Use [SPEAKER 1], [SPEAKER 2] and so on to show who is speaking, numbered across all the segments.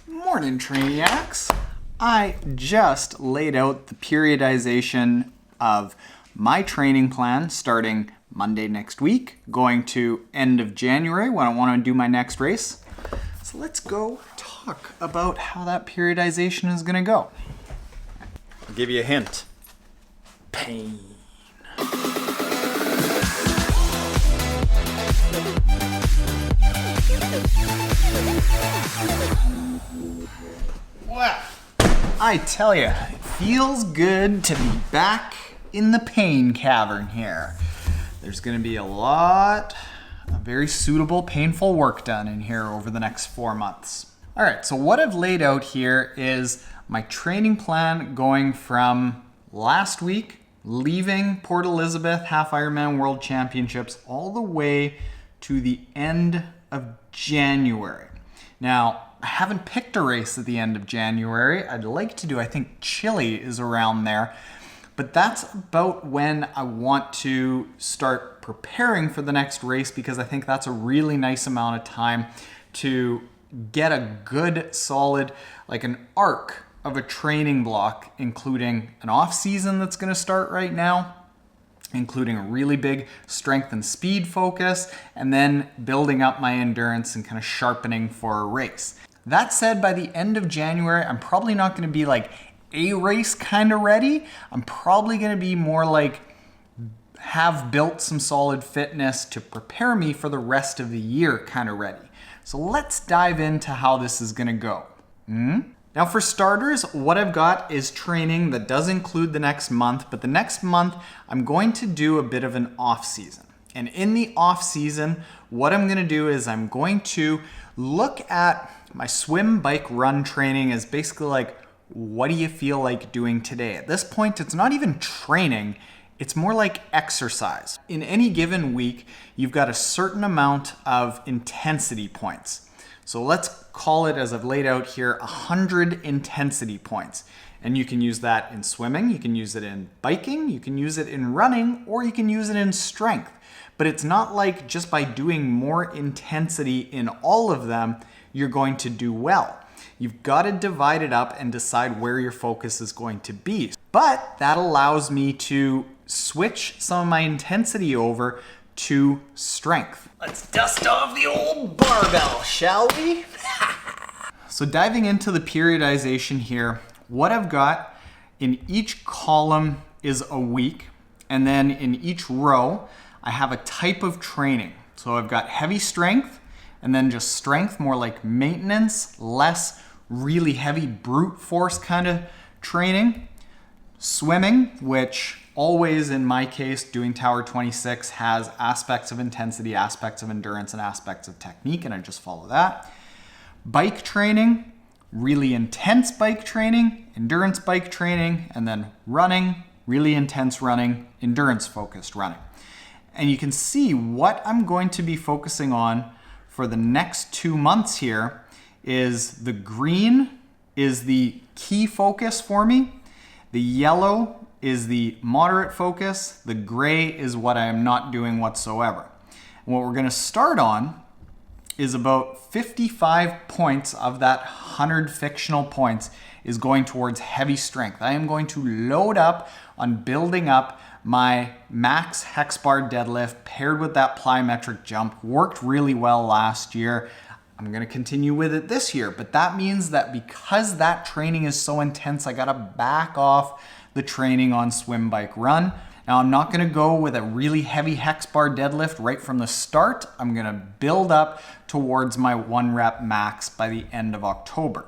[SPEAKER 1] Morning, Trainiacs. I just laid out the periodization of my training plan starting Monday next week, going to end of January when I want to do my next race. So let's go talk about how that periodization is going to go. I'll give you a hint. Pain. Wow. I tell you, it feels good to be back in the pain cavern here. There's going to be a lot of very suitable, painful work done in here over the next 4 months. All right, so what I've laid out here is my training plan going from last week, leaving Port Elizabeth Half-Ironman World Championships, all the way to the end of January. Now, I haven't picked a race at the end of January. I'd like to do, I think Chile is around there, but that's about when I want to start preparing for the next race, because I think that's a really nice amount of time to get a good, solid, like an arc of a training block, including an off season that's going to start right now, including a really big strength and speed focus, and then building up my endurance and kind of sharpening for a race. That said, by the end of January, I'm probably not going to be like a race kind of ready. I'm probably going to be more like have built some solid fitness to prepare me for the rest of the year kind of ready. So let's dive into how this is going to go. Now for starters, what I've got is training that does include the next month, but the next month I'm going to do a bit of an off season. And in the off season, what I'm going to do is I'm going to look at my swim, bike, run training as basically like, what do you feel like doing today? At this point, it's not even training, it's more like exercise. In any given week, you've got a certain amount of intensity points. So let's call it, as I've laid out here, 100 intensity points. And you can use that in swimming, you can use it in biking, you can use it in running, or you can use it in strength. But it's not like just by doing more intensity in all of them, you're going to do well. You've got to divide it up and decide where your focus is going to be. But that allows me to switch some of my intensity over to strength. Let's dust off the old barbell, shall we? So diving into the periodization here, what I've got in each column is a week, and then in each row, I have a type of training. So I've got heavy strength, and then just strength, more like maintenance, less really heavy brute force kind of training. Swimming, which always in my case, doing Tower 26 has aspects of intensity, aspects of endurance, and aspects of technique, and I just follow that. Bike training, really intense bike training, endurance bike training, and then running, really intense running, endurance focused running. And you can see what I'm going to be focusing on for the next 2 months here is the green is the key focus for me. The yellow is the moderate focus. The gray is what I am not doing whatsoever. And what we're going to start on is about 55 points of that 100 fictional points is going towards heavy strength. I am going to load up on building up my max hex bar deadlift paired with that plyometric jump. Worked really well last year. I'm going to continue with it this year, but that means that because that training is so intense, I got to back off the training on swim, bike, run. Now I'm not going to go with a really heavy hex bar deadlift right from the start. I'm going to build up towards my 1 rep max by the end of October.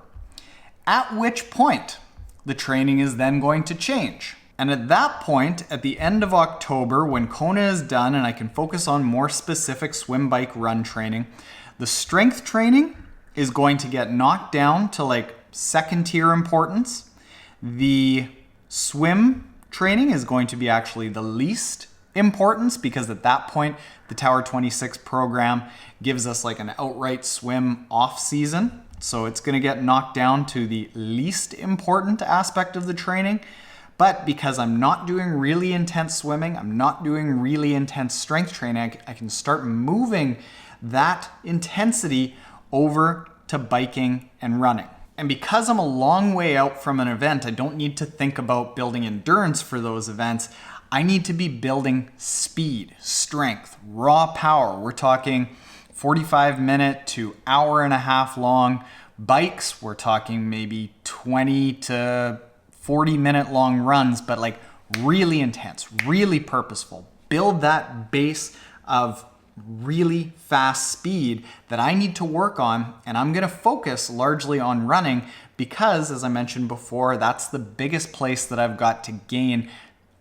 [SPEAKER 1] At which point the training is then going to change. And at that point, at the end of October, when Kona is done and I can focus on more specific swim, bike, run training, the strength training is going to get knocked down to like second tier importance. The swim training is going to be actually the least importance, because at that point, the Tower 26 program gives us like an outright swim off season. So it's going to get knocked down to the least important aspect of the training. But because I'm not doing really intense swimming, I'm not doing really intense strength training, I can start moving that intensity over to biking and running. And because I'm a long way out from an event, I don't need to think about building endurance for those events. I need to be building speed, strength, raw power. We're talking 45-minute to hour and a half long bikes. We're talking maybe 20 to 40-minute long runs, but like really intense, really purposeful. Build that base of really fast speed that I need to work on, and I'm gonna focus largely on running because, as I mentioned before, that's the biggest place that I've got to gain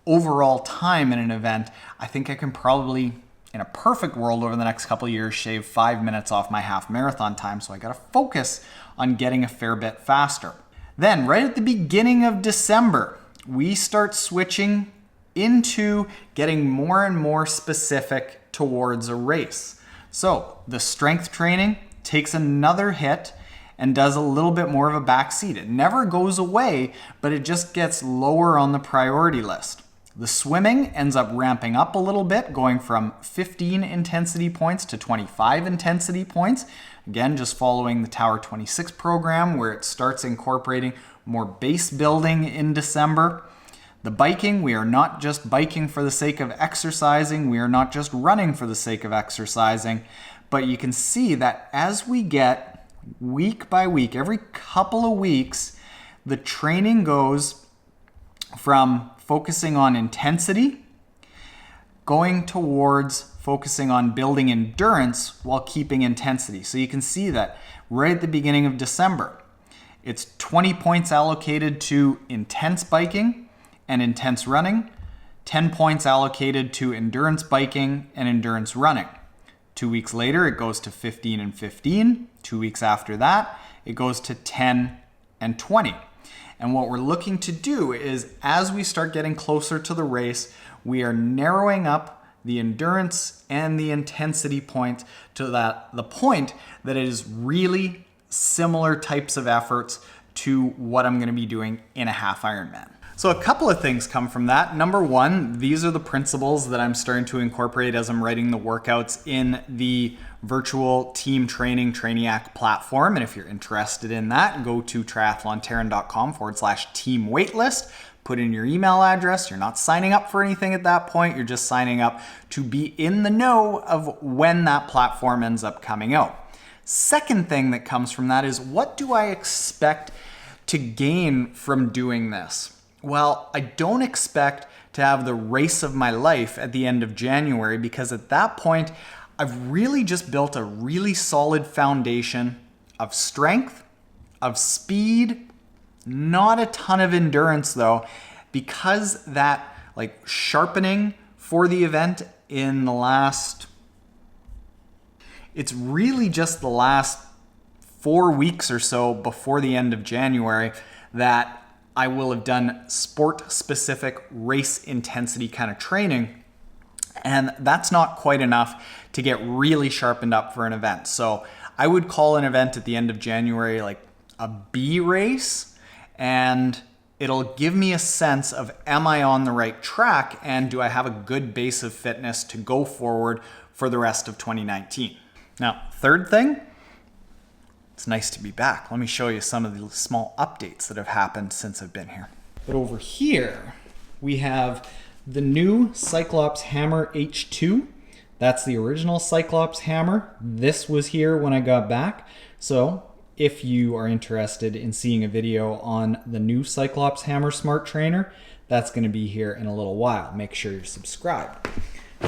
[SPEAKER 1] overall time in an event. I think I can probably, in a perfect world over the next couple of years, shave 5 minutes off my half marathon time, so I gotta focus on getting a fair bit faster. Then, right at the beginning of December, we start switching into getting more and more specific towards a race. So the strength training takes another hit and does a little bit more of a backseat. It never goes away, but it just gets lower on the priority list. The swimming ends up ramping up a little bit, going from 15 intensity points to 25 intensity points. Again, just following the Tower 26 program where it starts incorporating more base building in December. The biking, we are not just biking for the sake of exercising, we are not just running for the sake of exercising, but you can see that as we get week by week, every couple of weeks, the training goes from focusing on intensity, going towards focusing on building endurance while keeping intensity. So you can see that right at the beginning of December, it's 20 points allocated to intense biking and intense running, 10 points allocated to endurance biking and endurance running. 2 weeks later, it goes to 15 and 15. 2 weeks after that, it goes to 10 and 20. And what we're looking to do is, as we start getting closer to the race, we are narrowing up the endurance and the intensity point to the point that it is really similar types of efforts to what I'm gonna be doing in a half Ironman. So a couple of things come from that. Number one, these are the principles that I'm starting to incorporate as I'm writing the workouts in the virtual team training Trainiac platform. And if you're interested in that, go to triathlontaren.com/team waitlist. Put in your email address. You're not signing up for anything at that point. You're just signing up to be in the know of when that platform ends up coming out. Second thing that comes from that is, what do I expect to gain from doing this? Well, I don't expect to have the race of my life at the end of January, because at that point, I've really just built a really solid foundation of strength, of speed, not a ton of endurance though, because that like sharpening for the event in the last, it's really just the last 4 weeks or so before the end of January that I will have done sport-specific race intensity kind of training, and that's not quite enough to get really sharpened up for an event. So I would call an event at the end of January like a B race, and it'll give me a sense of, am I on the right track, and do I have a good base of fitness to go forward for the rest of 2019. Now, third thing, it's nice to be back. Let me show you some of the small updates that have happened since I've been here. But over here, we have the new Cyclops Hammer H2. That's the original Cyclops Hammer. This was here when I got back. So if you are interested in seeing a video on the new Cyclops Hammer Smart Trainer, that's gonna be here in a little while. Make sure you're subscribed.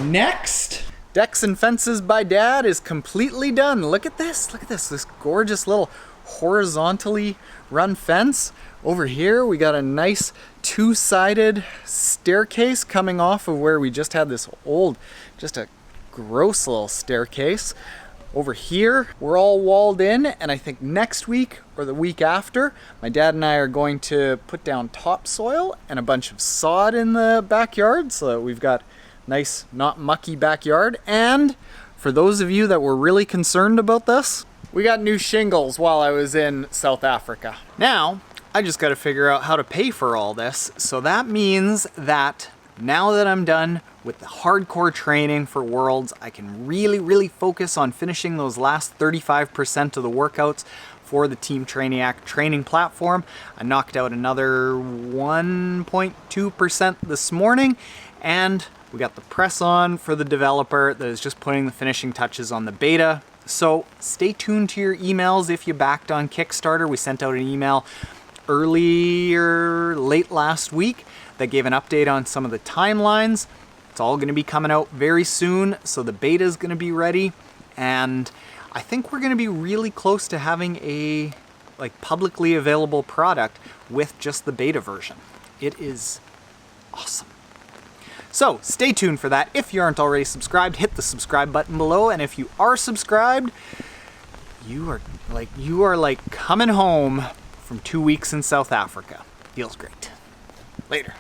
[SPEAKER 1] Next, Decks and Fences by Dad is completely done. Look at this, this gorgeous little horizontally run fence. Over here, we got a nice two-sided staircase coming off of where we just had this old, just a gross little staircase. Over here, we're all walled in, and I think next week or the week after, my dad and I are going to put down topsoil and a bunch of sod in the backyard so that we've got nice, not mucky backyard. And for those of you that were really concerned about this, we got new shingles while I was in South Africa. Now, I just got to figure out how to pay for all this. So that means that now that I'm done with the hardcore training for Worlds, I can really focus on finishing those last 35% of the workouts, for the Team Trainiac training platform. I knocked out another 1.2% this morning, and we got the press on for the developer that is just putting the finishing touches on the beta. So stay tuned to your emails if you backed on Kickstarter. We sent out an email late last week that gave an update on some of the timelines. It's all going to be coming out very soon, so the beta is going to be ready, and I think we're going to be really close to having a publicly available product with just the beta version. It is awesome. So stay tuned for that. If you aren't already subscribed, hit the subscribe button below, and if you are subscribed, you are like coming home from 2 weeks in South Africa. Feels great. Later.